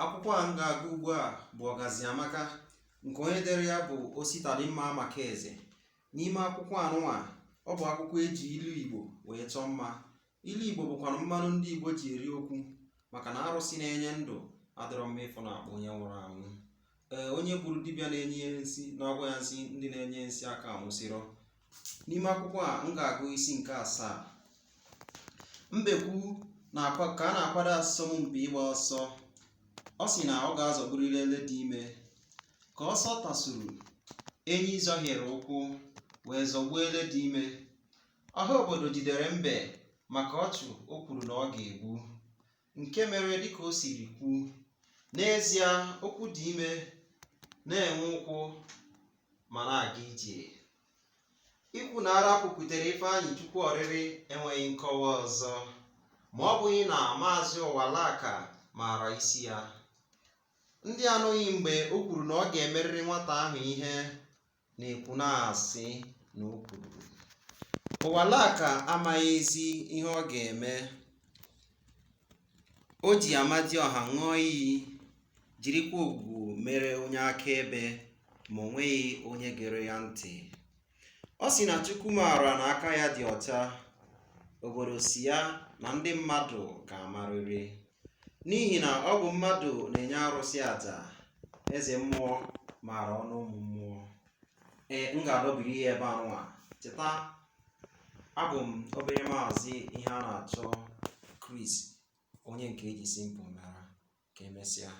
Akwụkwọ a m ga-agụ ugbu a bụ Ọgazi Amaka nke onye dere ya bụ Ositadimma Amakeeze. N'ime akwụkwọ anụnwa, ọ bụ akwụkwọ eji ilu Igbo wee chọọ mma. Ilu Igbo bụkwanụ mmanụ ndị Igbo ji eri okwu, maka na arụsị na-enye ndụ adịrọ mma ịfụ na-akpọ onye nwụrụ anwụ. Onye gburu dibịa na-enye ya nsị n'ọgwụ ya nsị ndị na-enye nsị aka anwụsịrọ. N'ime akwụkwọ a m ga-agụ isi nke 7. Mbekwu ka a na-akwado asọmpi ịgba ọsọ. Ọ sị na ọ ga-azọgburịrị ele dị ime. Ka ọsọ tasuru, enyi zọhiere ụkwụ wee zọgbuo ele dị ime. Ọha obodo jidere mbe maka ọchụ o kwuru na ọ ga-egbu, nke mere dịka o siri kwu. N'ezie, okwu dị ime na-enwe ụkwụ ma na-aga ije. Ikwu na ara kwukwutere Ifeanyị Chukwu Ọrịrị enweghị nkọwa ọzọ, ma ọ bụghị na Maazị Ụwalaka maara isi ya. Ndị anụghị mgbe o kwuru na ọ ga-emerịrị nwata ahụ ihe na-ekwu na-asị na o kwuru. Ụwalaka amaghịzi ihe ọ ga-eme. O ji Amadioha ṅụọ iyi, jirikwa ogwu mere onye akaebe, ma o nweghị onye gere ya ntị. Ọ sị na Chukwu maara na aka ya dị ọcha. Obodo si ya na ndị mmadụ ga-amarịrị, n'ihi na ọ bụ mmadụ na-enye arụsị àjà. Eze mmụọ maara ọnụ ụmụ mmụọ. M ga-adọbiri ya ebe anụnwa. Cheta, abụ m obere maazị ihe a na-achọ Chris, onye nke eji simple mara. Ka emesịa.